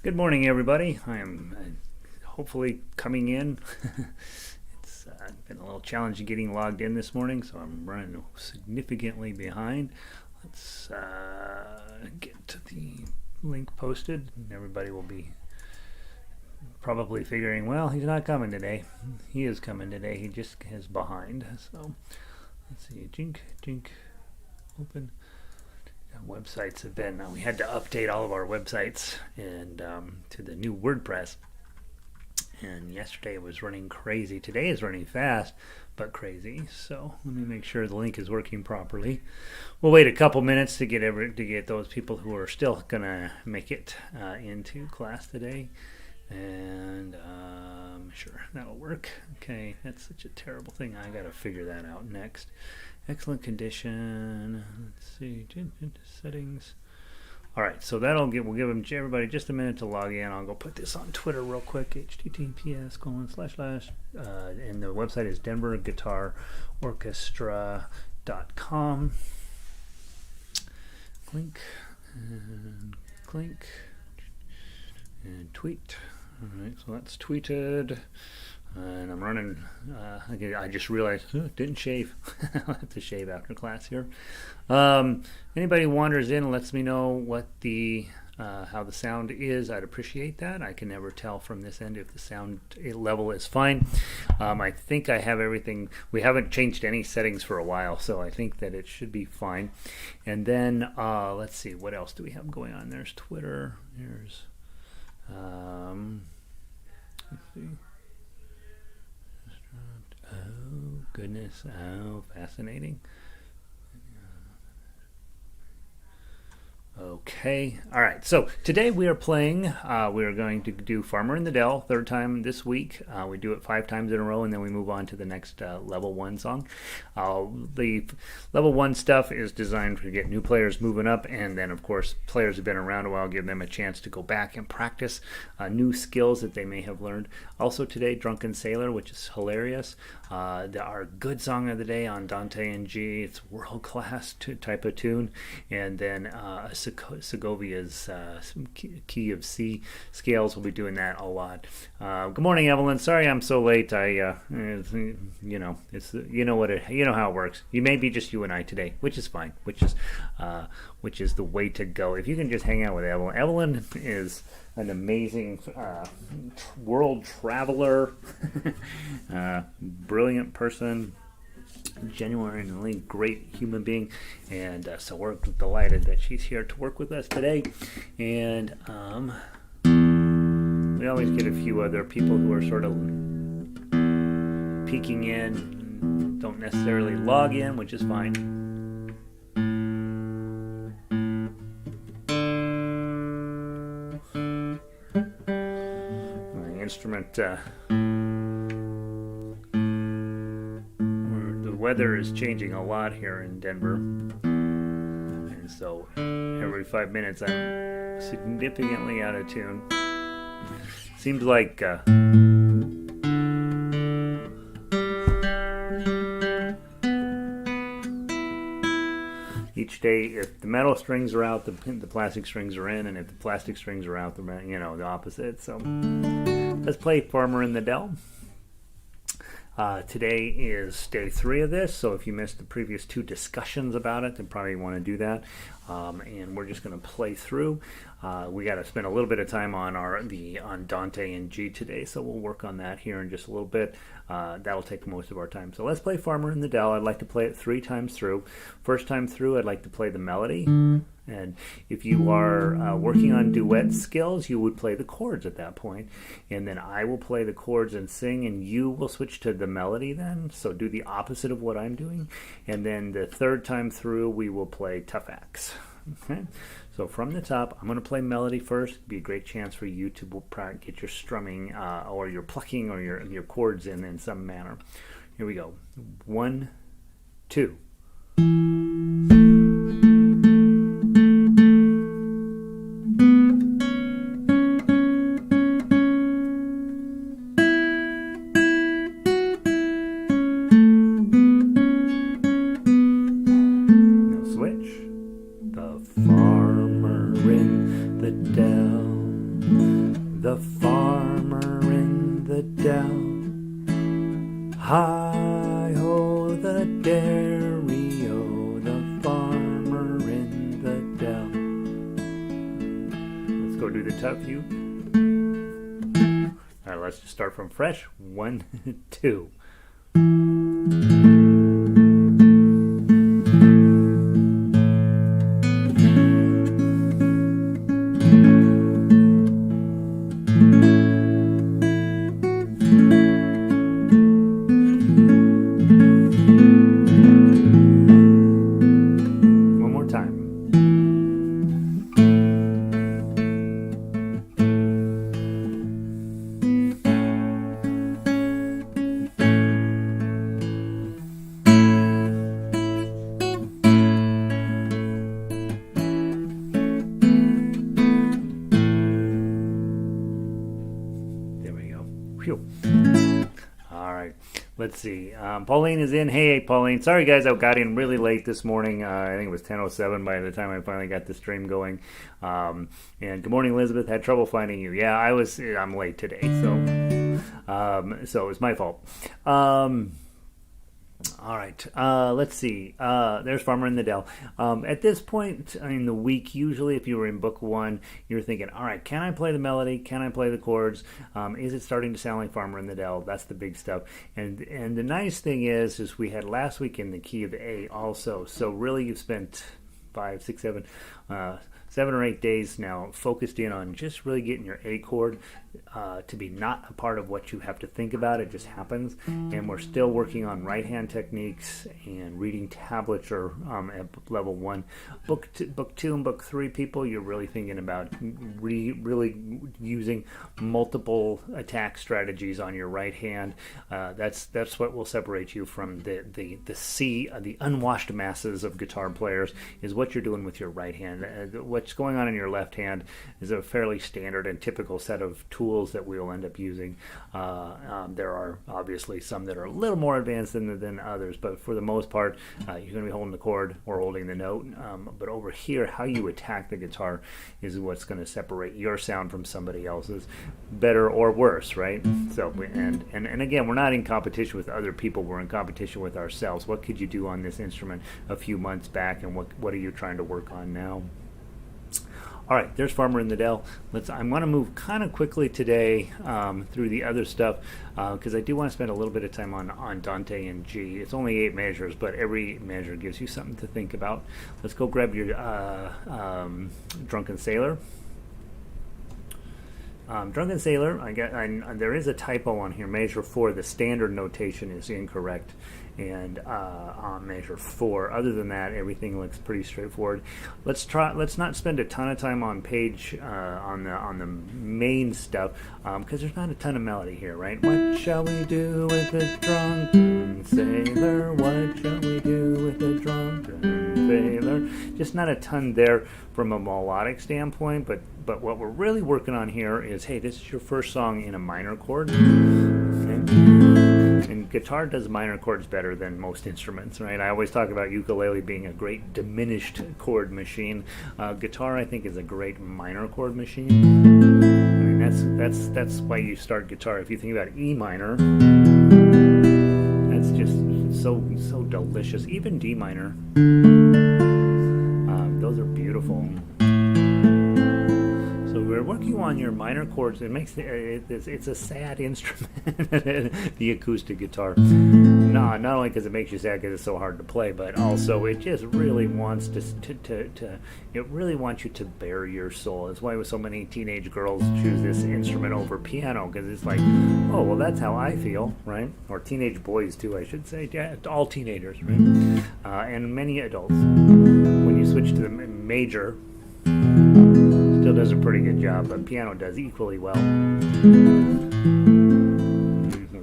Good morning, everybody. I am hopefully coming in. It's been a little challenging getting logged in this morning, so I'm running significantly behind. Let's get to the link posted. Everybody will be probably figuring, well, he's not coming today. He is coming today. He just is behind. So let's see. Jink, open. Websites have been we had to update all of our websites and to the new WordPress, and yesterday it was running crazy. Today is running fast but crazy, so let me make sure the link is working properly. We'll wait a couple minutes to get those people who are still gonna make it into class today, and sure, that'll work. Okay, that's such a terrible thing. I gotta figure that out next. Excellent condition. Let's see, settings. All right, so we'll give everybody just a minute to log in. I'll go put this on Twitter real quick. https:// and the website is denverguitarorchestra.com. Clink and tweet. All right, so that's tweeted. And I'm running, I just realized, didn't shave. I'll have to shave after class here. Anybody wanders in and lets me know what how the sound is, I'd appreciate that. I can never tell from this end if the sound level is fine. I think I have everything. We haven't changed any settings for a while, so I think that it should be fine. And then, let's see, what else do we have going on? There's Twitter. Here's, let's see. Oh, goodness. Oh, fascinating. Okay. All right. So today we are playing, we are going to do Farmer in the Dell, third time this week. We do it 5 times in a row, and then we move on to the next level 1 song. The level 1 stuff is designed to get new players moving up, and then, of course, players who've been around a while, give them a chance to go back and practice new skills that they may have learned. Also today, Drunken Sailor, which is hilarious. Our good song of the day, Andante in G. It's world-class type of tune. And then Segovia's key of C scales. We'll be doing that a lot. Good morning, Evelyn. Sorry I'm so late. You know how it works. You may be just you and I today, which is fine. Which is the way to go. If you can just hang out with Evelyn. Evelyn is an amazing world traveler, brilliant person, genuinely great human being, and so we're delighted that she's here to work with us today. And we always get a few other people who are sort of peeking in, don't necessarily log in, which is fine. My instrument, the weather is changing a lot here in Denver, and so every 5 minutes I'm significantly out of tune. Seems like each day, if the metal strings are out, the plastic strings are in, and if the plastic strings are out, the opposite. So let's play Farmer in the Dell. Today is day 3 of this, so if you missed the previous 2 discussions about it, then probably want to do that. And we're just going to play through. We got to spend a little bit of time on the Andante in G today, so we'll work on that here in just a little bit. That'll take most of our time. So let's play Farmer in the Dell. I'd like to play it 3 times through. First time through, I'd like to play the melody. And if you are working on duet skills, you would play the chords at that point. And then I will play the chords and sing, and you will switch to the melody then. So do the opposite of what I'm doing. And then the third time through, we will play Tough Acts. Okay? So from the top, I'm going to play melody first. It'd be a great chance for you to get your strumming or your plucking or your chords in some manner. Here we go. 1, 2. The farmer in the dell dairy-o, the farmer in the dell. Let's go do the tough you. All right, let's just start from fresh. 1, 2. All right, let's see. Pauline is in. Hey, Pauline. Sorry, guys, I got in really late this morning. I think it was 10:07 by the time I finally got the stream going. And good morning, Elizabeth. Had trouble finding you. Yeah, I'm late today, so it was my fault. All right, let's see. There's Farmer in the Dell. At this point in the week, usually if you were in book 1, you're thinking, all right, can I play the melody? Can I play the chords? Is it starting to sound like Farmer in the Dell? That's the big stuff. And the nice thing is we had last week in the key of A also. So really you've spent 5, 6, 7 or 8 days now focused in on just really getting your A chord to be not a part of what you have to think about. It just happens. And we're still working on right hand techniques and reading tablature at level 1. Book 2 and book 3, people, you're really thinking about really using multiple attack strategies on your right hand. That's what will separate you from the sea, the unwashed masses of guitar players, is what you're doing with your right hand. What's going on in your left hand is a fairly standard and typical set of tools that we'll end up using. There are obviously some that are a little more advanced than others, but for the most part, you're going to be holding the chord or holding the note. But over here, how you attack the guitar is what's going to separate your sound from somebody else's, better or worse, right? So, and again, we're not in competition with other people. We're in competition with ourselves. What could you do on this instrument a few months back, and what are you trying to work on now? All right, there's Farmer in the Dell. I'm going to move kind of quickly today through the other stuff because I do want to spend a little bit of time on Andante and G. It's only 8 measures, but every measure gives you something to think about. Let's go grab your Drunken Sailor. Drunken Sailor, there is a typo on here. Measure 4, the standard notation is incorrect, and on measure 4. Other than that, everything looks pretty straightforward. Let's not spend a ton of time on page on the main stuff because there's not a ton of melody here, right? What shall we do with the drunken sailor? What shall we do with the drunken sailor? Just not a ton there from a melodic standpoint, but what we're really working on here is, hey, this is your first song in a minor chord. Okay. And guitar does minor chords better than most instruments, right? I always talk about ukulele being a great diminished chord machine. Guitar, I think, is a great minor chord machine. I mean, that's why you start guitar. If you think about E minor, that's just so delicious. Even D minor, those are beautiful. So we're working on your minor chords. It makes it's a sad instrument, the acoustic guitar. Not only because it makes you sad because it's so hard to play, but also it just really wants it really wants you to bare your soul. That's why so many teenage girls choose this instrument over piano, because it's like, oh, well, that's how I feel, right? Or teenage boys too, I should say. Yeah, all teenagers, right? And many adults. When you switch to the major, still does a pretty good job, but piano does equally well.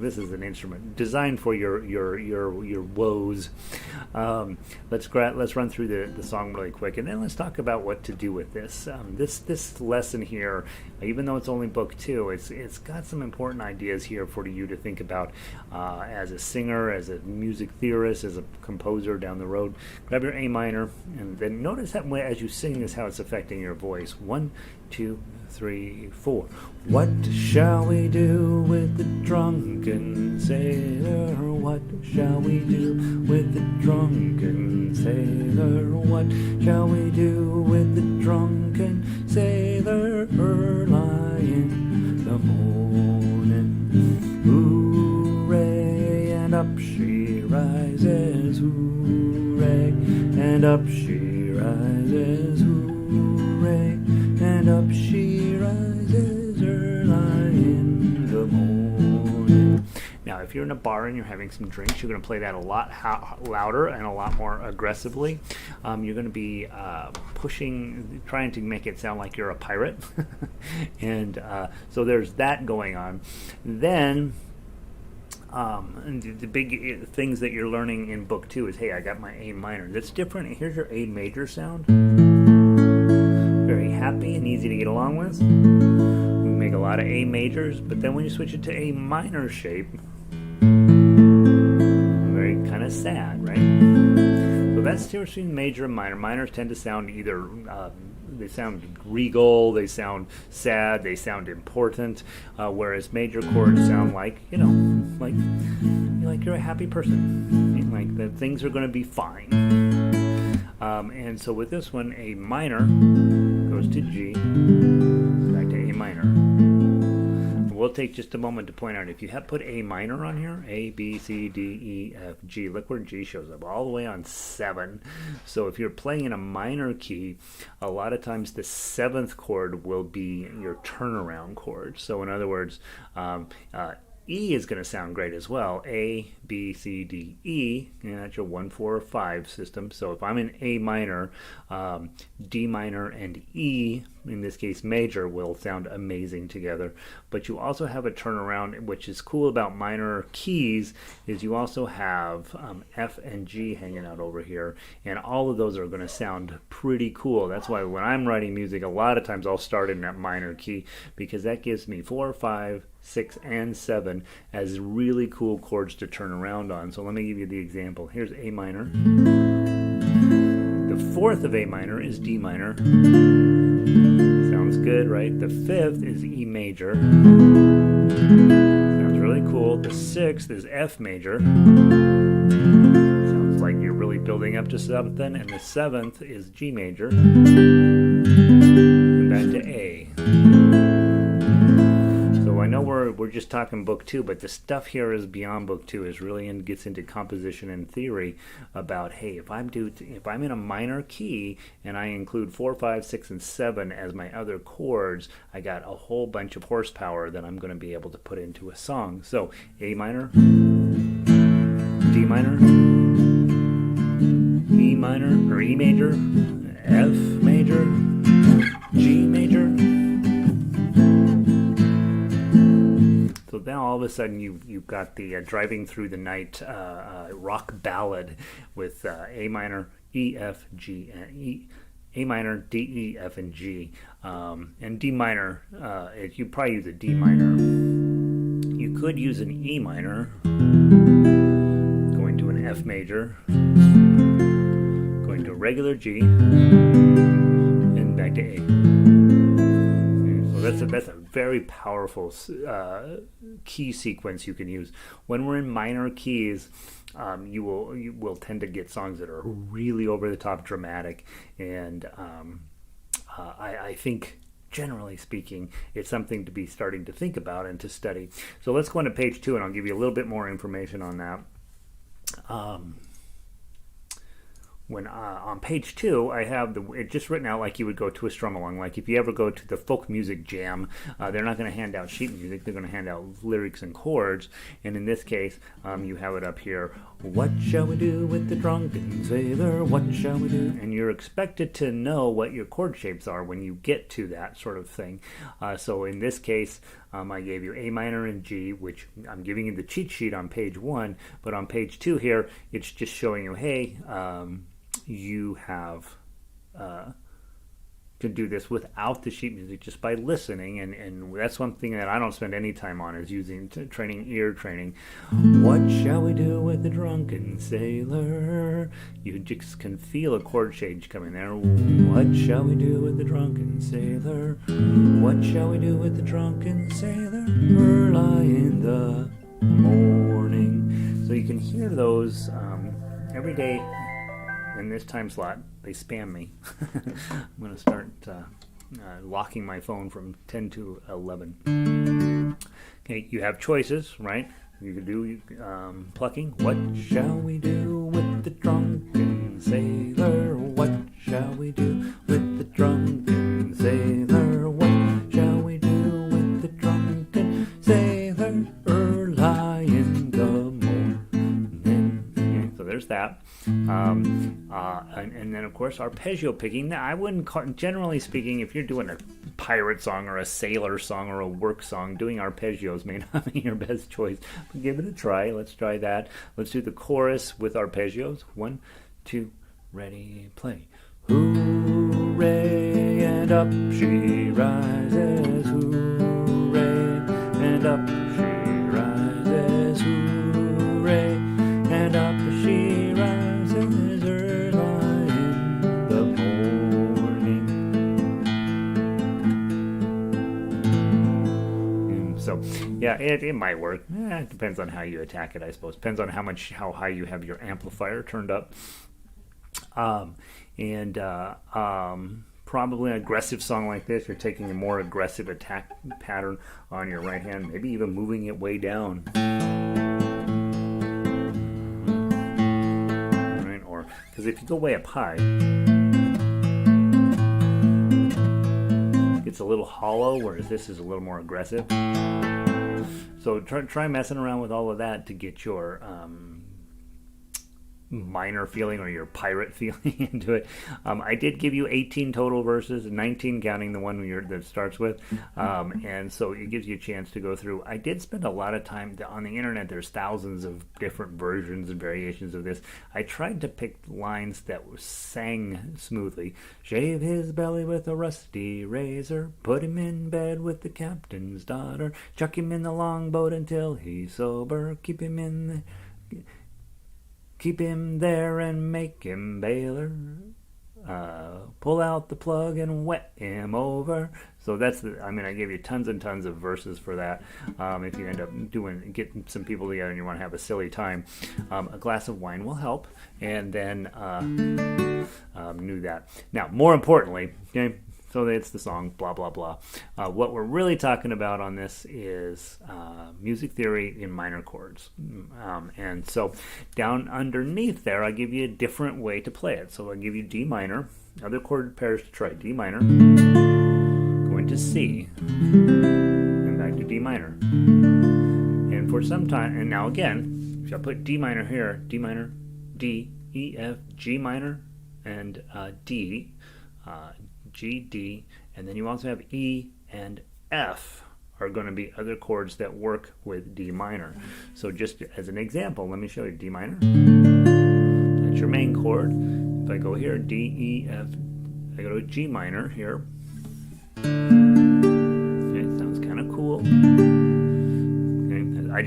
This is an instrument designed for your woes. Let's run through the song really quick, and then let's talk about what to do with this. This lesson here, even though it's only book 2, it's got some important ideas here for you to think about as a singer, as a music theorist, as a composer down the road. Grab your A minor, and then notice that as you sing this, how it's affecting your voice. 1, 2, 3, 4. What shall we do with the drunken sailor? What shall we do with the drunken sailor? What shall we do with the drunken sailor early in the morning? Hooray, and up she rises, hooray, and up she rises, hooray, and up she rises early in the morning. Now, if you're in a bar and you're having some drinks, you're going to play that a lot louder and a lot more aggressively. You're going to be trying to make it sound like you're a pirate. And so there's that going on. Then and the big things that you're learning in book 2 is, hey, I got my A minor. That's different. Here's your A major sound. Very happy and easy to get along with. We make a lot of A majors, but then when you switch it to A minor shape, very kind of sad, right? So that's the difference between major and minor. Minors tend to sound either they sound regal, they sound sad, they sound important, whereas major chords sound like, like you're a happy person, like that things are going to be fine. And so with this one, A minor goes to G, back to A minor. We'll take just a moment to point out, if you have put A minor on here, A, B, C, D, E, F, G, look where G shows up, all the way on 7. So if you're playing in a minor key, a lot of times the 7th chord will be your turnaround chord. So in other words, E is going to sound great as well. A, B, C, D, E, and that's your 1, 4, 5 system. So if I'm in A minor, D minor and E, in this case major, will sound amazing together. But you also have a turnaround, which is cool about minor keys, is you also have F and G hanging out over here, and all of those are going to sound pretty cool. That's why when I'm writing music, a lot of times I'll start in that minor key, because that gives me 4, 5, 6, and 7 as really cool chords to turn around on. So let me give you the example. Here's A minor. The 4th of A minor is D minor. Sounds good, right? The 5th is E major. Sounds really cool. The 6th is F major. Sounds like you're really building up to something. And the 7th is G major. And back to A. I know we're just talking book 2, but the stuff here is beyond book 2. Is really gets into composition and theory about, hey, if I'm in a minor key and I include 4, 5, 6, and 7 as my other chords, I got a whole bunch of horsepower that I'm going to be able to put into a song. So A minor, D minor, E minor or E major, F major, G major. So now all of a sudden you've got the Driving Through the Night rock ballad with A minor, E, F, G, and E, A minor, D, E, F, and G, and D minor. You probably use a D minor. You could use an E minor, going to an F major, going to a regular G, and back to A. That's a very powerful key sequence you can use. When we're in minor keys, you will tend to get songs that are really over the top dramatic, and I think, generally speaking, it's something to be starting to think about and to study. So let's go on to page 2, and I'll give you a little bit more information on that. When on page 2, I have it just written out like you would go to a strum along. Like if you ever go to the folk music jam, they're not going to hand out sheet music. They're going to hand out lyrics and chords. And in this case, you have it up here. What shall we do with the drunken sailor? What shall we do? And you're expected to know what your chord shapes are when you get to that sort of thing. So in this case, I gave you A minor and G, which I'm giving you the cheat sheet on page 1. But on page 2 here, it's just showing you, hey, you have to do this without the sheet music, just by listening, and that's one thing that I don't spend any time on, is using ear training. What shall we do with the drunken sailor? you just can feel a chord change coming there. What shall we do with the drunken sailor? What shall we do with the drunken sailor? Early in the morning. So you can hear those every day in this time slot. They spam me. I'm going to start locking my phone from 10 to 11. Okay, you have choices, right? You could do plucking. What shall we do with the drunken sailor? What shall we do with the drunken sailor? What shall we do with the drunken sailor? Early in the morning. Okay, so there's that. And then, of course, arpeggio picking. Now, I wouldn't call, generally speaking, if you're doing a pirate song or a sailor song or a work song, doing arpeggios may not be your best choice. But give it a try. Let's try that. Let's do the chorus with arpeggios. 1, 2, ready, play. Hooray, and up she rises. Hooray, and up she rises. Hooray, and up she rises. So, yeah, it might work. It depends on how you attack it, I suppose. Depends on how high you have your amplifier turned up. Probably an aggressive song like this, you're taking a more aggressive attack pattern on your right hand, maybe even moving it way down. Right? Or because if you go way up high, it's a little hollow, whereas this is a little more aggressive. So try messing around with all of that to get your minor feeling or your pirate feeling into it. I did give you 18 total verses, 19 counting the one that starts with, and so it gives you a chance to go through. I did spend a lot of time on the internet. There's thousands of different versions and variations of this. I tried to pick lines that sang smoothly. Shave his belly with a rusty razor, put him in bed with the captain's daughter, chuck him in the longboat until he's sober, keep him there and make him baler. Pull out the plug and wet him over. So that's I gave you tons and tons of verses for that. If you end up getting some people together and you want to have a silly time, a glass of wine will help. And then knew that. Now, more importantly, okay. So it's the song, blah, blah, blah. What we're really talking about on this is music theory in minor chords. And so down underneath there, I give you a different way to play it. So I give you D minor, other chord pairs to try. D minor, going to C, and back to D minor. And for some time, and now again, if I put D minor here, D minor, D, E, F, G minor, and D, G, D, and then you also have E and F are going to be other chords that work with D minor. So just as an example, let me show you D minor. That's your main chord. If I go here, D, E, F, I go to G minor here. Okay, sounds kind of cool. Okay, I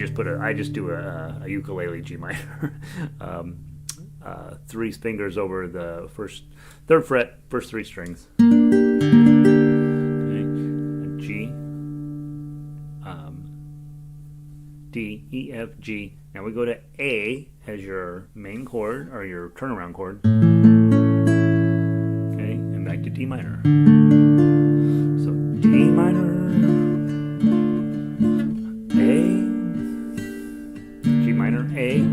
just do a ukulele G minor. 3 fingers over the third fret, first 3 strings. Okay. G, D, E, F, G. Now we go to A as your main chord or your turnaround chord. Okay, and back to D minor. So D minor, A, G minor, A.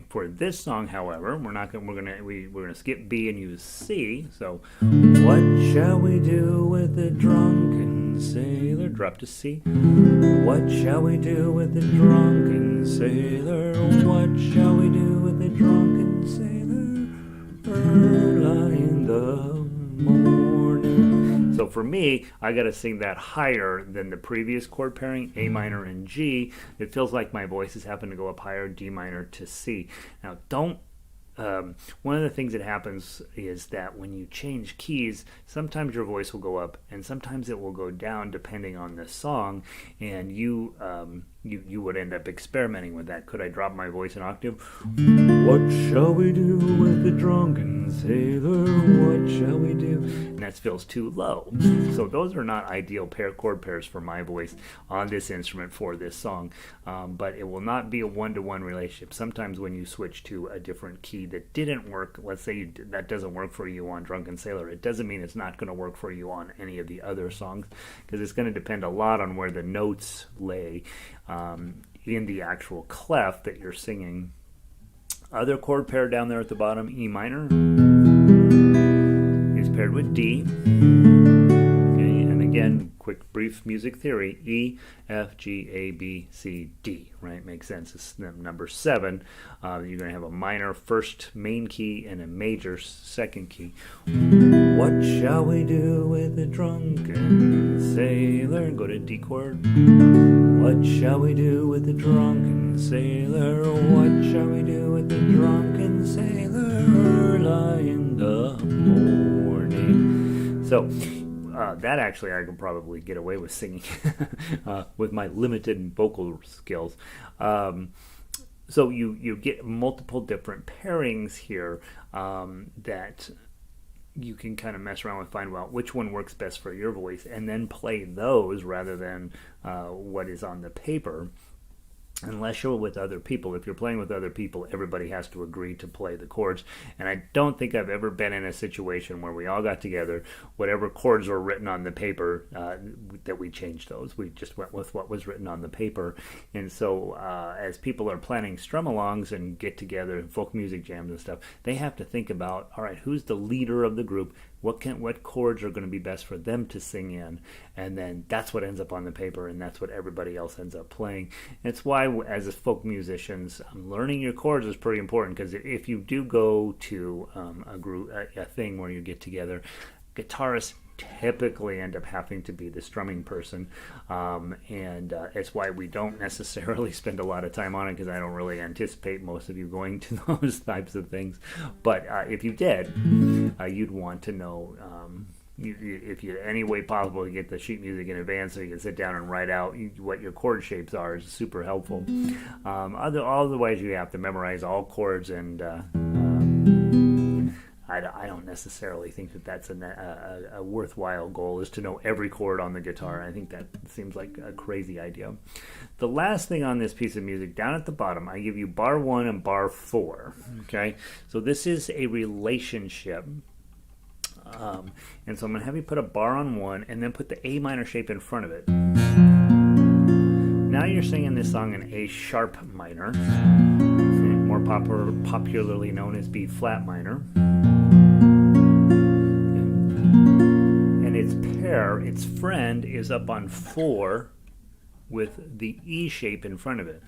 For this song, however, we're gonna skip B and use C. So, what shall we do with the drunken sailor? Drop to C. What shall we do with the drunken sailor? What shall we do with the drunken sailor? Early in the morning. So for me, I got to sing that higher than the previous chord pairing, A minor and G. It feels like my voices happen to go up higher, D minor to C. Now, one of the things that happens is that when you change keys, sometimes your voice will go up and sometimes it will go down depending on the song, and you you would end up experimenting with that. Could I drop my voice an octave? What shall we do with the drunken sailor? What shall we do? And that feels too low. So those are not ideal chord pairs for my voice on this instrument for this song. But it will not be a one-to-one relationship. Sometimes when you switch to a different key that didn't work, let's say that doesn't work for you on Drunken Sailor, it doesn't mean it's not going to work for you on any of the other songs, because it's going to depend a lot on where the notes lay in the actual clef that you're singing. Other chord pair down there at the bottom, E minor, is paired with D. Okay, and again, quick brief music theory, E, F, G, A, B, C, D, right? Makes sense. It's number 7. You're going to have a minor first main key and a major second key. What shall we do with the drunken sailor? Go to D chord. What shall we do with the drunken sailor? What shall we do with the drunken sailor? Early in the morning. So, that actually I could probably get away with singing with my limited vocal skills. So you get multiple different pairings here that you can kind of mess around with, find out which one works best for your voice, and then play those rather than what is on the paper. Unless you're with other people. If you're playing with other people, everybody has to agree to play the chords. And I don't think I've ever been in a situation where we all got together, whatever chords were written on the paper, that we changed those. We just went with what was written on the paper. And so as people are planning strum-alongs and get together and folk music jams and stuff, they have to think about, all right, who's the leader of the group? What chords are going to be best for them to sing in? And then that's what ends up on the paper, and that's what everybody else ends up playing. And it's why, as folk musicians, learning your chords is pretty important, because if you do go to a thing where you get together, guitarists typically end up having to be the strumming person, and it's why we don't necessarily spend a lot of time on it, because I don't really anticipate most of you going to those types of things. But if you did, you'd want to know if you any way possible to get the sheet music in advance so you can sit down and write out what your chord shapes are is super helpful. Otherwise you have to memorize all chords, and I don't necessarily think that that's a worthwhile goal, is to know every chord on the guitar. I think that seems like a crazy idea. The last thing on this piece of music, down at the bottom, I give you bar 1 and bar 4. Okay, so this is a relationship. And so I'm going to have you put a bar on 1 and then put the A minor shape in front of it. Now you're singing this song in A sharp minor, more popularly known as B flat minor. And its friend is up on 4 with the E shape in front of it.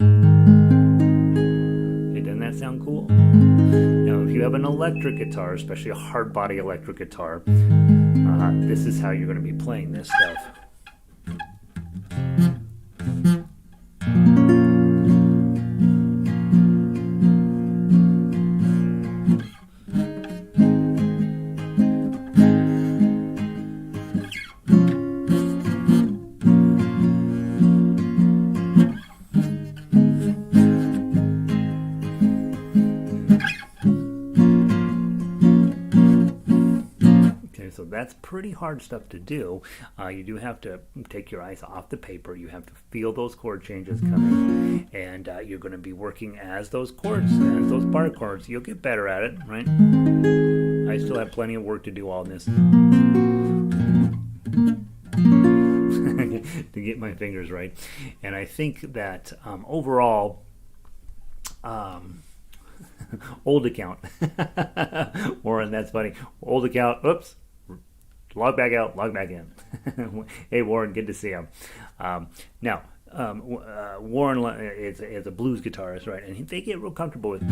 Okay, doesn't that sound cool? Now, if you have an electric guitar, especially a hard body electric guitar, this is how you're going to be playing this stuff. So that's pretty hard stuff to do. You do have to take your eyes off the paper. You have to feel those chord changes coming, and you're going to be working as those chords, as those bar chords. You'll get better at it, right? I still have plenty of work to do on this to get my fingers right. And I think that overall, old account, Warren, that's funny. Old account, oops. Log back out, log back in. Hey, Warren, good to see him. Now, Warren is a blues guitarist, right? And they get real comfortable with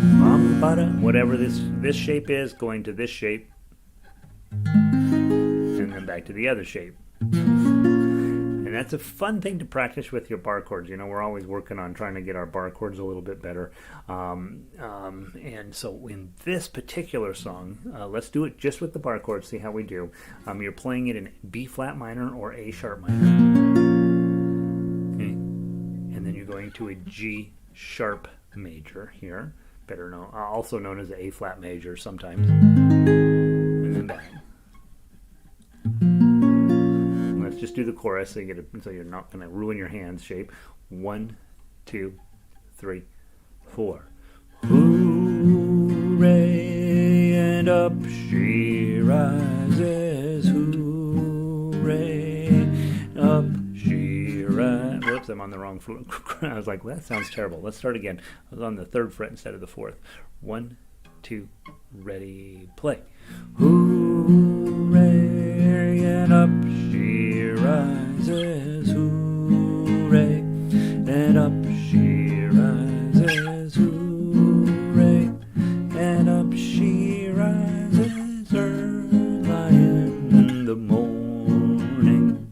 whatever this shape is, going to this shape, and then back to the other shape. And that's a fun thing to practice with your bar chords. You know, we're always working on trying to get our bar chords a little bit better. And so in this particular song, let's do it just with the bar chords, see how we do. You're playing it in B flat minor or A sharp minor. Okay. And then you're going to a G sharp major here, better known, also known as the A flat major sometimes, and then back. Let's just do the chorus so you're not going to ruin your hands shape. 1, 2, 3, 4. Hooray, and up she rises. Hooray, up she rises. Whoops, I'm on the wrong foot. I was like, well, that sounds terrible. Let's start again. I was on the 3rd fret instead of the 4th. 1, 2, ready, play. Hooray, and up she rises. Hooray, and up she rises. Hooray, and up she rises early in the morning.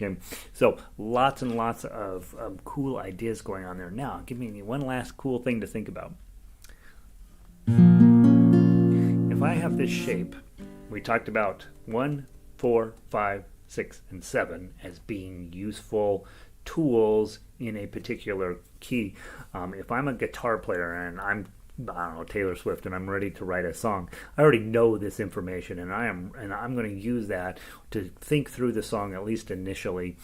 Okay, so lots and lots of cool ideas going on there. Now, give me one last cool thing to think about. If I have this shape, we talked about 1, 4, 5, 6, and 7 as being useful tools in a particular key. If I'm a guitar player and I don't know, Taylor Swift, and I'm ready to write a song, I already know this information, and I'm going to use that to think through the song, at least initially.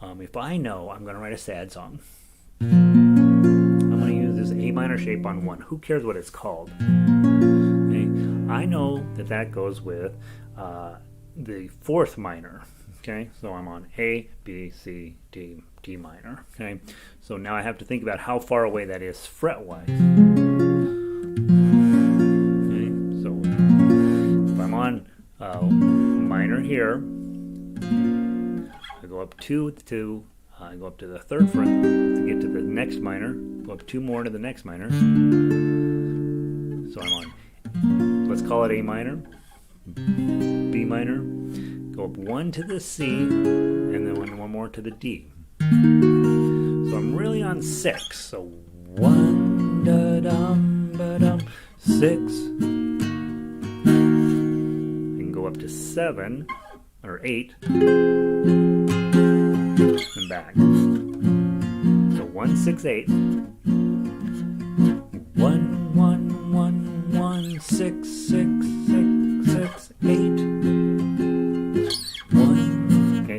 If I know I'm going to write a sad song, I'm going to use this A minor shape on 1. Who cares what it's called? Okay? I know that goes with the 4th minor. Okay, so I'm on A, B, C, D, D minor. Okay, so now I have to think about how far away that is fret-wise. Okay, so if I'm on minor here, I go up 2 to I go up to the 3rd fret to get to the next minor. Go up 2 more to the next minor. So I'm on, let's call it A minor, B minor. Go up 1 to the C, and then one more to the D. So I'm really on 6. So 1, da-dum, ba-dum, 6. And go up to 7, or 8, and back. So 1, 6, 8. 1, 1, 1, 1, 6, 6, 6, 6, 8.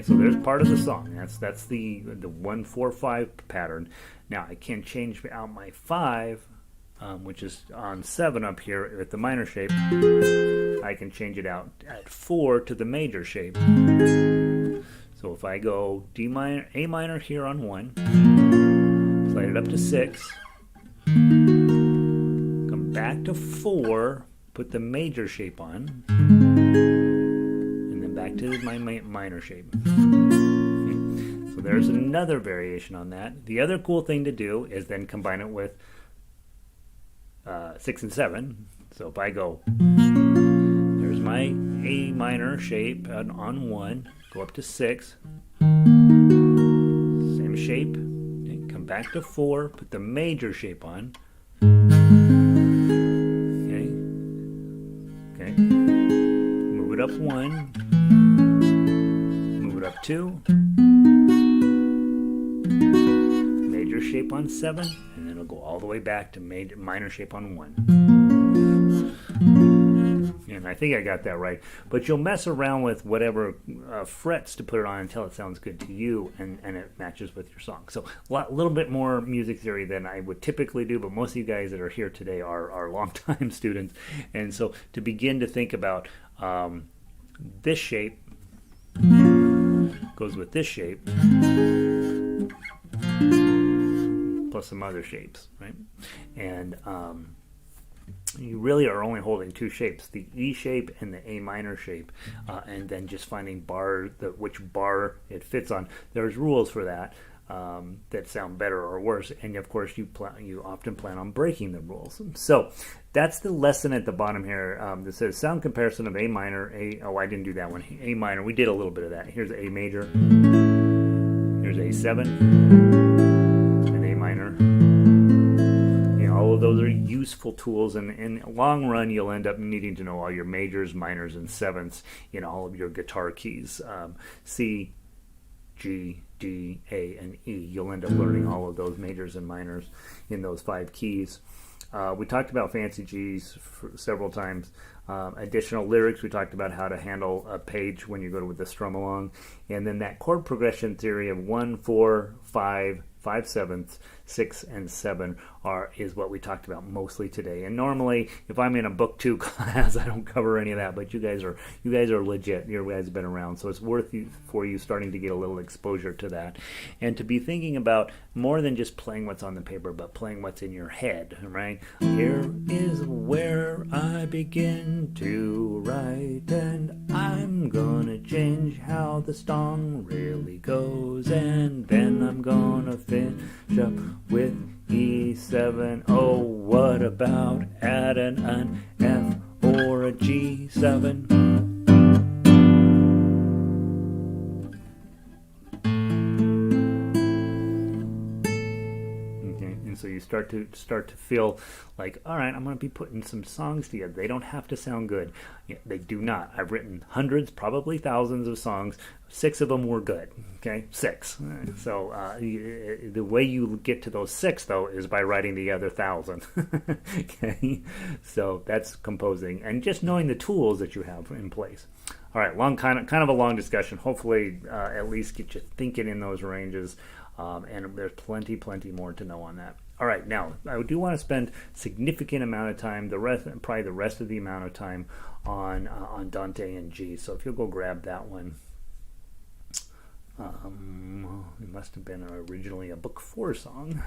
So there's part of the song. That's the 1, 4, 5 pattern. Now I can change out my 5, which is on 7 up here with the minor shape. I can change it out at 4 to the major shape. So if I go D minor, A minor here on 1, slide it up to 6, come back to 4, put the major shape on, back to my minor shape. Okay. So there's another variation on that. The other cool thing to do is then combine it with 6 and 7. So if I go, there's my A minor shape on 1, go up to 6, same shape, okay, come back to 4, put the major shape on, okay, move it up 1, move it up 2, major shape on 7, and then it'll go all the way back to minor shape on 1. And I think I got that right. But you'll mess around with whatever frets to put it on until it sounds good to you and it matches with your song. So a little bit more music theory than I would typically do, but most of you guys that are here today are longtime students. And so to begin to think about this shape goes with this shape plus some other shapes, right? And you really are only holding two shapes, the E shape and the A minor shape, and then just finding which bar it fits on. There's rules for that that sound better or worse, and of course you often plan on breaking the rules. So that's the lesson at the bottom here. That says sound comparison of A minor, I didn't do that one. A minor, we did a little bit of that. Here's A major, here's A7, and A minor. All of those are useful tools, and in the long run you'll end up needing to know all your majors, minors, and sevenths in all of your guitar keys. C, G, D, A, and E. You'll end up learning all of those majors and minors in those 5 keys. We talked about fancy G's several times. Additional lyrics, we talked about how to handle a page when you go with the strum along. And then that chord progression theory of 1, 4, 5, 5/7, 6, and 7 is what we talked about mostly today. And normally, if I'm in a book 2 class, I don't cover any of that. But you guys are legit. You guys have been around, so it's worth for you starting to get a little exposure to that, and to be thinking about more than just playing what's on the paper, but playing what's in your head. Right? Here is where I begin to write, and I'm gonna change how the song really goes, and then I'm gonna finish up with E7. Oh, what about adding an F or a G7? So you start to feel like, all right, I'm going to be putting some songs together. They don't have to sound good. Yeah, they do not. I've written hundreds, probably thousands of songs. 6 of them were good. Okay, 6. So the way you get to those 6, though, is by writing the other 1,000. Okay, so that's composing and just knowing the tools that you have in place. All right, kind of a long discussion. Hopefully, at least get you thinking in those ranges. And there's plenty more to know on that. All right, now I do want to spend significant amount of time, probably the rest of the amount of time on Andante and G. So if you'll go grab that one, it must have been originally a Book 4 song.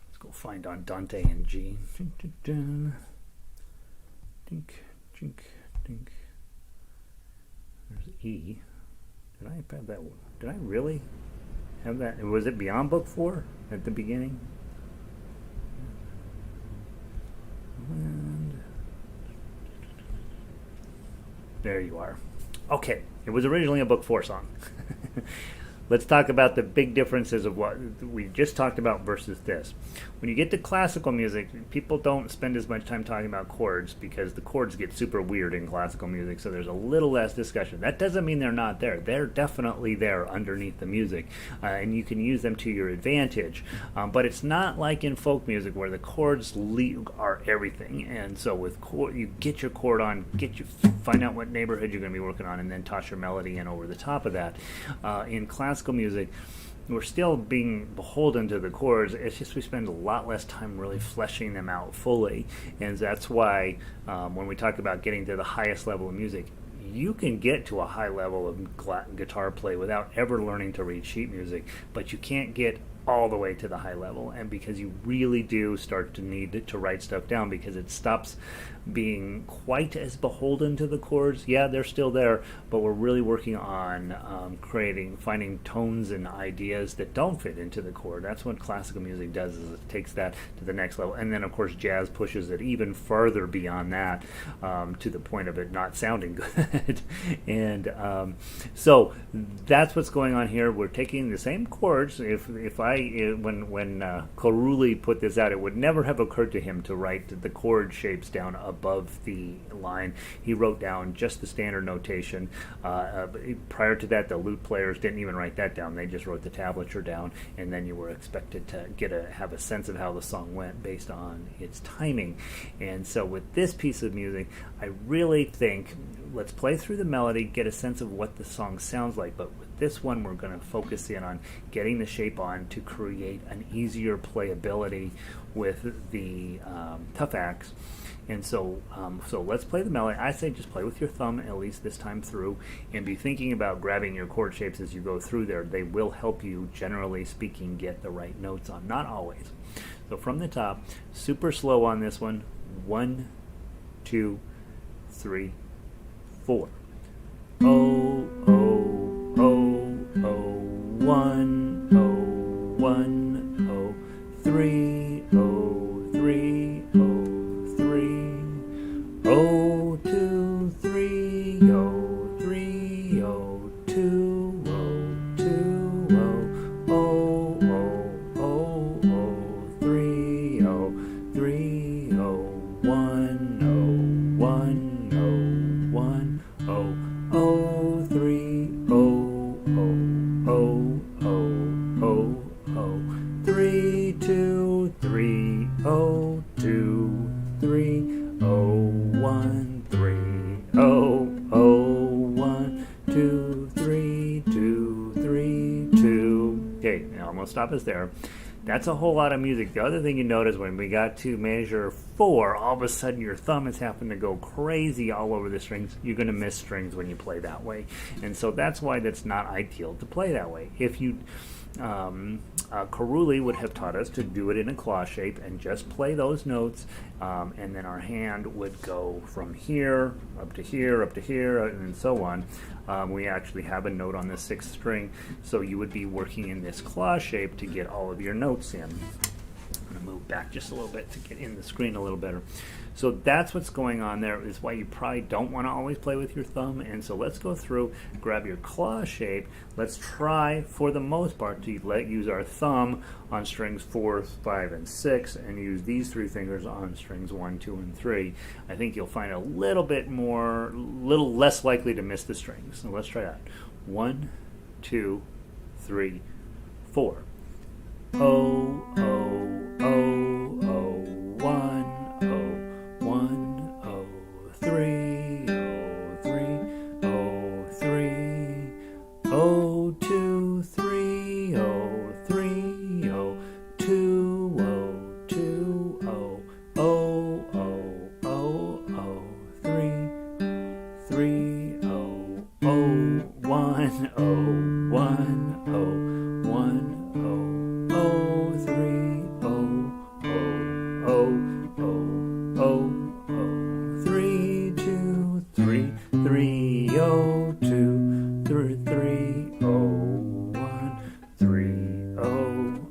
Let's go find Andante and G. Dink, dink, dink. There's E. Did I have that one? Did I really have that? Was it beyond Book 4 at the beginning? And there you are. Okay, it was originally a Book 4 song. Let's talk about the big differences of what we just talked about versus this. When you get to classical music, people don't spend as much time talking about chords because the chords get super weird in classical music, so there's a little less discussion. That doesn't mean they're not there. They're definitely there underneath the music, and you can use them to your advantage. But it's not like in folk music where the chords are everything. And so with chord, you get your chord on, find out what neighborhood you're going to be working on, and then toss your melody in over the top of that. In classical music, we're still being beholden to the chords. It's just we spend a lot less time really fleshing them out fully, and that's why when we talk about getting to the highest level of music, you can get to a high level of guitar play without ever learning to read sheet music, but you can't get all the way to the high level, and because you really do start to need to write stuff down because it stops being quite as beholden to the chords. Yeah, they're still there, but we're really working on finding tones and ideas that don't fit into the chord. That's what classical music does, is it takes that to the next level. And then, of course, jazz pushes it even further beyond that, to the point of it not sounding good. And so that's what's going on here. We're taking the same chords. When Carulli put this out, it would never have occurred to him to write the chord shapes down above the line. He wrote down just the standard notation. Prior to that, the lute players didn't even write that down. They just wrote the tablature down, and then you were expected to have a sense of how the song went based on its timing. And so with this piece of music, I really think let's play through the melody, get a sense of what the song sounds like, but with this one we're going to focus in on getting the shape on to create an easier playability with the tough acts. And so let's play the melody. I say just play with your thumb, at least this time through, and be thinking about grabbing your chord shapes as you go through there. They will help you, generally speaking, get the right notes on. Not always. So from the top, super slow on this one. 1, 2, 3, 4. Oh, oh, oh, oh, 1, oh, 1, oh, 3, oh, 3, oh, 3, oh, 2, 3, oh, 3, oh, 2, oh, 2, oh, oh, oh, oh, oh, 3, oh, 3, oh, 1, oh, 1, oh, 1, oh, oh, 3. oh, 2, 3, oh, 1, 3, oh, oh, 1, 2, 3, 2, 3, 2. Okay, now I'm going to stop us there. That's a whole lot of music. The other thing you notice when we got to measure 4, all of a sudden your thumb is having to go crazy all over the strings. You're going to miss strings when you play that way. And so that's why that's not ideal to play that way. If you, Carulli would have taught us to do it in a claw shape and just play those notes, and then our hand would go from here, up to here, and so on. We actually have a note on the 6th string, so you would be working in this claw shape to get all of your notes in. I'm going to move back just a little bit to get in the screen a little better. So that's what's going on there, is why you probably don't want to always play with your thumb. And so let's go through, grab your claw shape. Let's try, for the most part, to use our thumb on strings 4, 5, and 6, and use these 3 fingers on strings 1, 2, and 3. I think you'll find a little less likely to miss the strings. So let's try that. 1, 2, 3, 4. Oh, oh, oh, oh, 1, oh. 1, oh, 3, oh, 3, oh, 3, oh, 2, 3, oh, 3, oh, 2, oh, 2, oh, oh, oh, oh, oh, 3, 3, oh, oh, 1, oh, 1, oh, 1, oh, oh, 3, oh, oh, oh, oh, oh, 3, 2, 3, 3, oh, 2, 3, 3, oh, 1, 3, oh,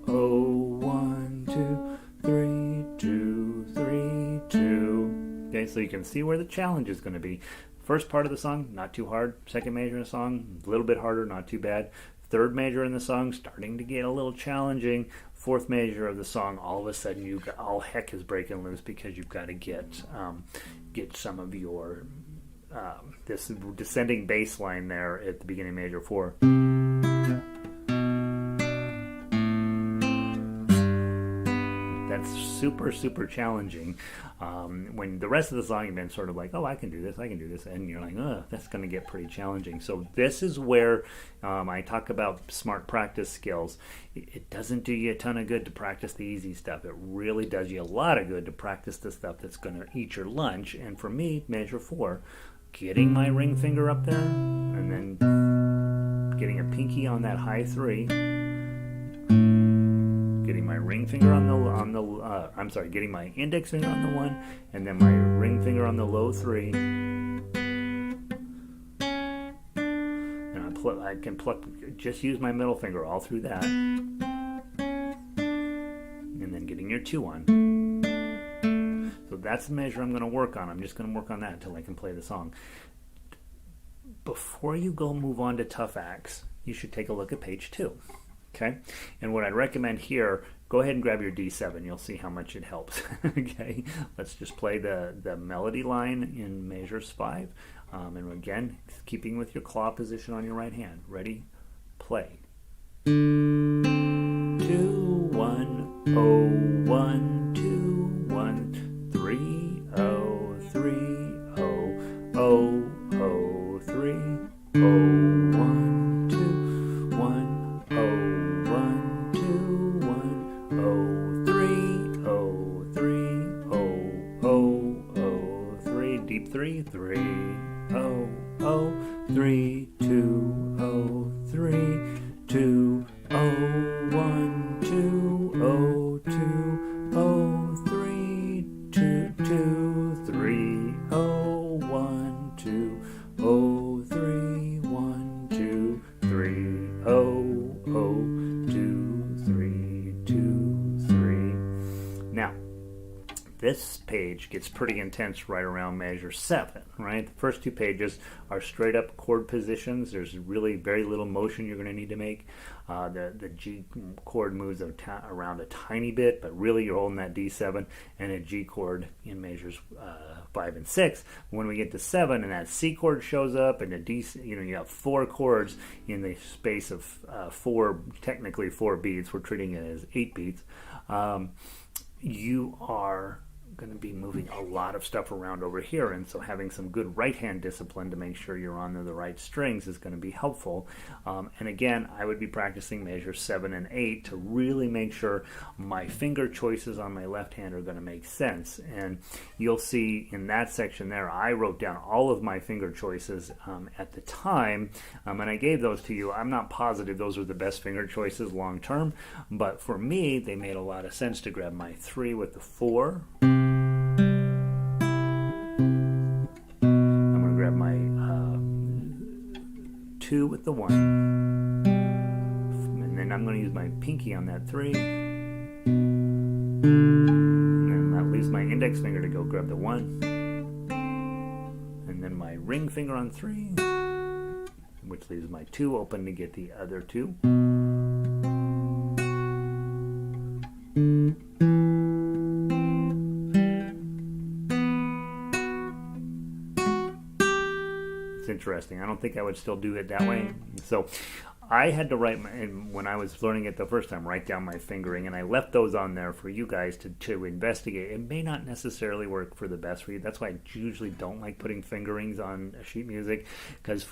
oh, 1, 2, 3, 2, 3, 2. Okay, so you can see where the challenge is going to be. First part of the song, not too hard. Second measure in the song, a little bit harder, not too bad. Third measure in the song, starting to get a little challenging. Fourth measure of the song, all of a sudden all heck is breaking loose, because you've got to get some of your this descending bass line there at the beginning of measure 4. That's super, super challenging. When the rest of the song you've been sort of like, oh, I can do this, and you're like, oh, that's going to get pretty challenging. So this is where I talk about smart practice skills. It doesn't do you a ton of good to practice the easy stuff. It really does you a lot of good to practice the stuff that's going to eat your lunch. And for me, measure 4, getting my ring finger up there, and then getting a pinky on that high 3. Getting my ring finger getting my index finger on the 1, and then my ring finger on the low 3. And I can pluck, just use my middle finger all through that. And then getting your 2 on. So that's the measure I'm going to work on. I'm just going to work on that until I can play the song. Before you go move on to tough acts, you should take a look at page 2. Okay, and what I'd recommend here, go ahead and grab your D7. You'll see how much it helps. Okay, let's just play the melody line in measures 5. And again, keeping with your claw position on your right hand. Ready? Play. 2, 1, oh, 1, 2, 1, 3, oh, 3, oh, oh, oh, 3, oh, 1, 2, 1. Deep 3, 3, oh, oh, 3, 2, oh, 3, 2, oh, 1, 2, oh, 2, oh, 3, 2, 2, 3, oh, 1, 2, oh, 3, 1, 2, 3, oh, oh, 2, 3, 2, 3. Now, this page gets pretty intense right around measure 7, right? The first 2 pages are straight up chord positions. There's really very little motion you're going to need to make. The G chord moves around a tiny bit, but really you're holding that D7 and a G chord in measures 5 and 6. When we get to 7 and that C chord shows up and the D, you have 4 chords in the space of technically 4 beats. We're treating it as 8 beats. you are going to be moving a lot of stuff around over here, and so having some good right hand discipline to make sure you're on the right strings is going to be helpful. And again, I would be practicing measures 7 and 8 to really make sure my finger choices on my left hand are going to make sense. And you'll see in that section there, I wrote down all of my finger choices at the time, and I gave those to you. I'm not positive those were the best finger choices long term, but for me they made a lot of sense to grab my 3 with the 4. My 2 with the 1, and then I'm going to use my pinky on that 3, and then that leaves my index finger to go grab the 1, and then my ring finger on 3, which leaves my 2 open to get the other 2. Interesting. I don't think I would still do it that way. So I had to write, when I was learning it the first time, write down my fingering, and I left those on there for you guys to investigate. It may not necessarily work for the best for you. That's why I usually don't like putting fingerings on sheet music, because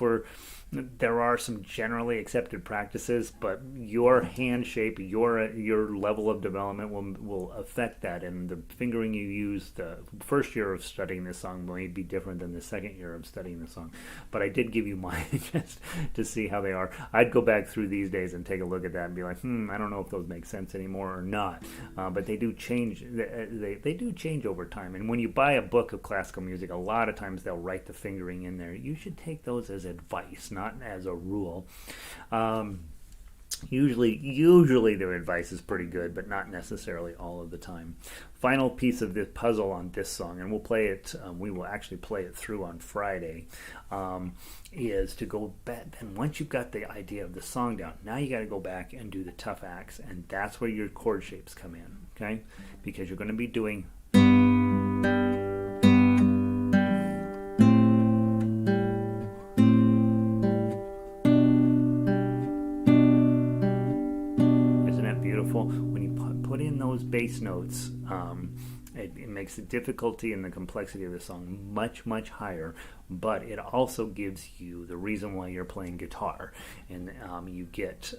there are some generally accepted practices, but your hand shape, your level of development will affect that, and the fingering you use the first year of studying this song may be different than the second year of studying the song. But I did give you mine just to see how they are. I'd go back through these days and take a look at that and be like, I don't know if those make sense anymore or not. But they do change. They do change over time. And when you buy a book of classical music, a lot of times they'll write the fingering in there. You should take those as advice, not as a rule. Usually their advice is pretty good, but not necessarily all of the time. Final piece of the puzzle on this song, and we'll play it, we will actually play it through on Friday, is to go back. And once you've got the idea of the song down, now you got to go back and do the tough acts, and that's where your chord shapes come in, okay? Because you're going to be doing when you put in those bass notes. It makes the difficulty and the complexity of the song much, much higher, but it also gives you the reason why you're playing guitar. And you get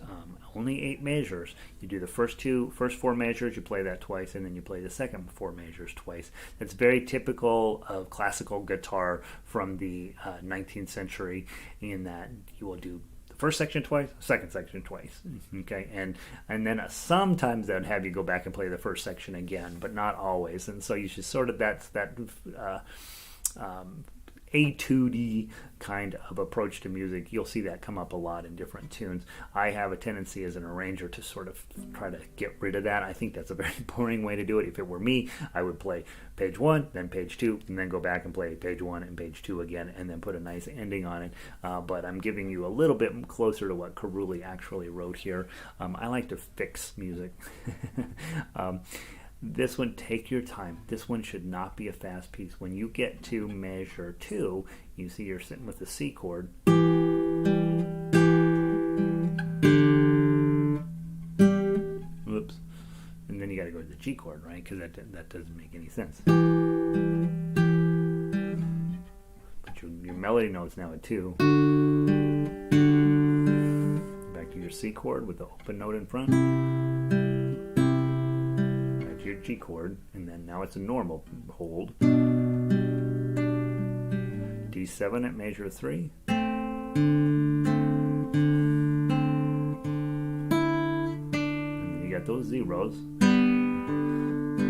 only 8 measures. You do the first 4 measures, you play that twice, and then you play the second 4 measures twice. That's very typical of classical guitar from the 19th century, in that you will do first section twice, second section twice, okay, and then sometimes they'd have you go back and play the first section again, but not always. And so you should sort of that etude kind of approach to music. You'll see that come up a lot in different tunes. I have a tendency as an arranger to sort of try to get rid of that. I think that's a very boring way to do it. If it were me, I would play page 1, then page 2, and then go back and play page 1 and page 2 again, and then put a nice ending on it. But I'm giving you a little bit closer to what Carulli actually wrote here. I like to fix music. This one, take your time. This one should not be a fast piece. When you get to measure 2, you see you're sitting with the C chord. Whoops. And then you got to go to the G chord, right? Because that doesn't make any sense. But your melody note's now at 2. Back to your C chord with the open note in front. Your G chord, and then now it's a normal hold. D7 at measure 3. And then you got those zeros.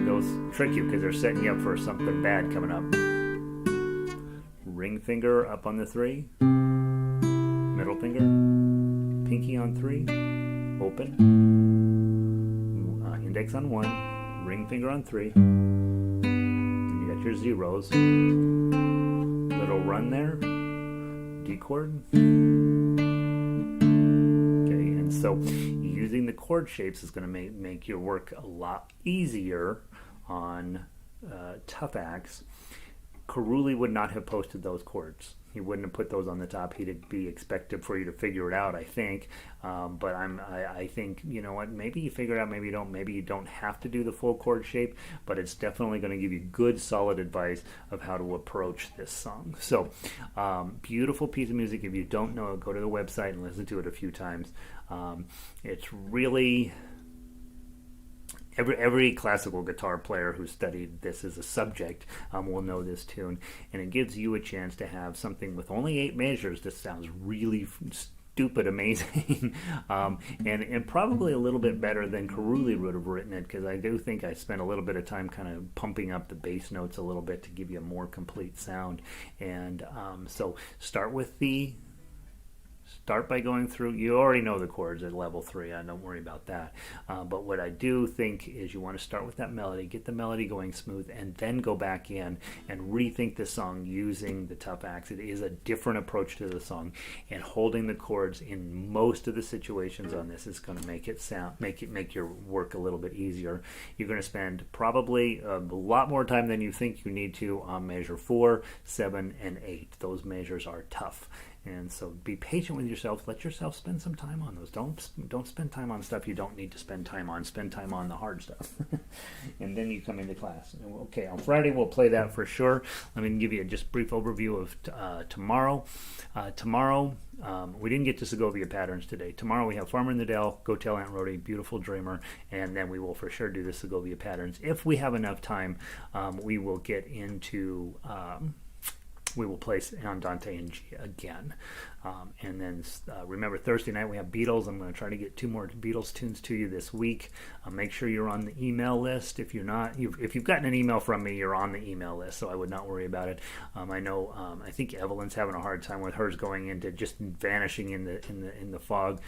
Those trick you because they're setting you up for something bad coming up. Ring finger up on the 3. Middle finger. Pinky on 3. Open. Index on 1. Ring finger on 3. And you got your zeros. Little run there. D chord. Okay, and so using the chord shapes is going to make your work a lot easier on tough acts. Carulli would not have posted those chords. He wouldn't have put those on the top. He'd be expected for you to figure it out, I think. But I think, you know what, maybe you figure it out, maybe you don't. Maybe you don't have to do the full chord shape, but it's definitely going to give you good, solid advice of how to approach this song. So, beautiful piece of music. If you don't know it, go to the website and listen to it a few times. It's really... Every classical guitar player who studied this as a subject will know this tune, and it gives you a chance to have something with only 8 measures that sounds really stupid amazing, and probably a little bit better than Carulli would have written it, because I do think I spent a little bit of time kind of pumping up the bass notes a little bit to give you a more complete sound. And so start by going through, you already know the chords at level 3, don't worry about that. But what I do think is you want to start with that melody, get the melody going smooth, and then go back in and rethink the song using the tough axe. It is a different approach to the song, and holding the chords in most of the situations on this is going to make your work a little bit easier. You're going to spend probably a lot more time than you think you need to on measure 4, 7, and 8. Those measures are tough. And so be patient with yourself. Let yourself spend some time on those. Don't spend time on stuff you don't need to spend time on. Spend time on the hard stuff. And then you come into class. Okay, on Friday we'll play that for sure. Let me give you a just brief overview of tomorrow. Tomorrow, we didn't get to Segovia patterns today. Tomorrow we have Farmer in the Dell, Go Tell Aunt Rhody, Beautiful Dreamer, and then we will for sure do the Segovia patterns. If we have enough time, we will get into... we will place Andante and G again. And then remember, Thursday night we have Beatles. I'm going to try to get 2 more Beatles tunes to you this week. Make sure you're on the email list. If you're not, if you've gotten an email from me, you're on the email list, so I would not worry about it. I know, I think Evelyn's having a hard time with hers going into just vanishing in the fog.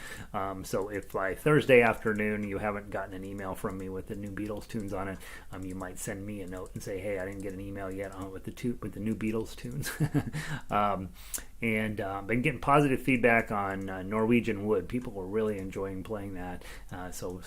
So if by Thursday afternoon you haven't gotten an email from me with the new Beatles tunes on it, you might send me a note and say, hey, I didn't get an email yet on with the new Beatles tunes. And been getting positive feedback on Norwegian Wood. People were really enjoying playing that, so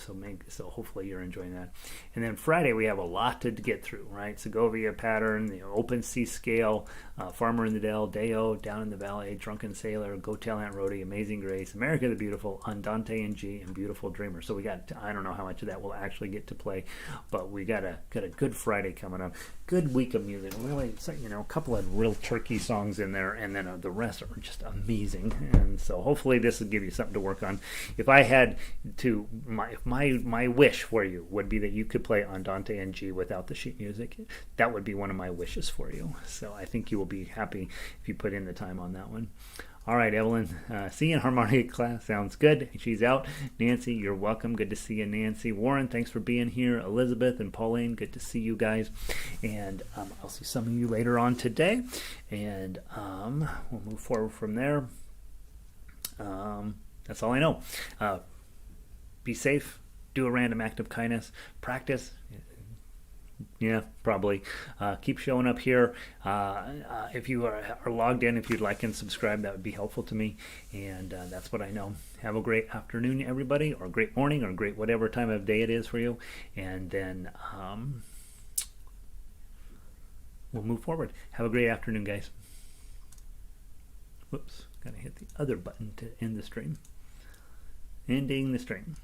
hopefully you're enjoying that. And then Friday we have a lot to get through, right? Segovia pattern, the open C scale, Farmer in the Dell, Deo, Down in the Valley, Drunken Sailor, Go Tell Aunt Rhody, Amazing Grace, America the Beautiful, Andante in G, and Beautiful Dreamer. So we got, I don't know how much of that we'll actually get to play, but we got a good Friday coming up. Good week of music. Really, it's like, a couple of real turkey songs in there, and then the rest are just amazing. And so hopefully this will give you something to work on. If I had to, my wish for you would be that you could play Andante and G without the sheet music. That would be one of my wishes for you. So I think you will be happy if you put in the time on that one. All right, Evelyn, see you in harmonica class. Sounds good. She's out. Nancy, you're welcome. Good to see you, Nancy. Warren, thanks for being here. Elizabeth and Pauline, good to see you guys. And I'll see some of you later on today. And we'll move forward from there. That's all I know. Be safe. Do a random act of kindness. Practice. Yeah, probably. Keep showing up here. If you are logged in, if you'd like and subscribe, that would be helpful to me. And that's what I know. Have a great afternoon, everybody, or a great morning, or a great whatever time of day it is for you. And then we'll move forward. Have a great afternoon, guys. Whoops, gotta hit the other button to end the stream. Ending the stream.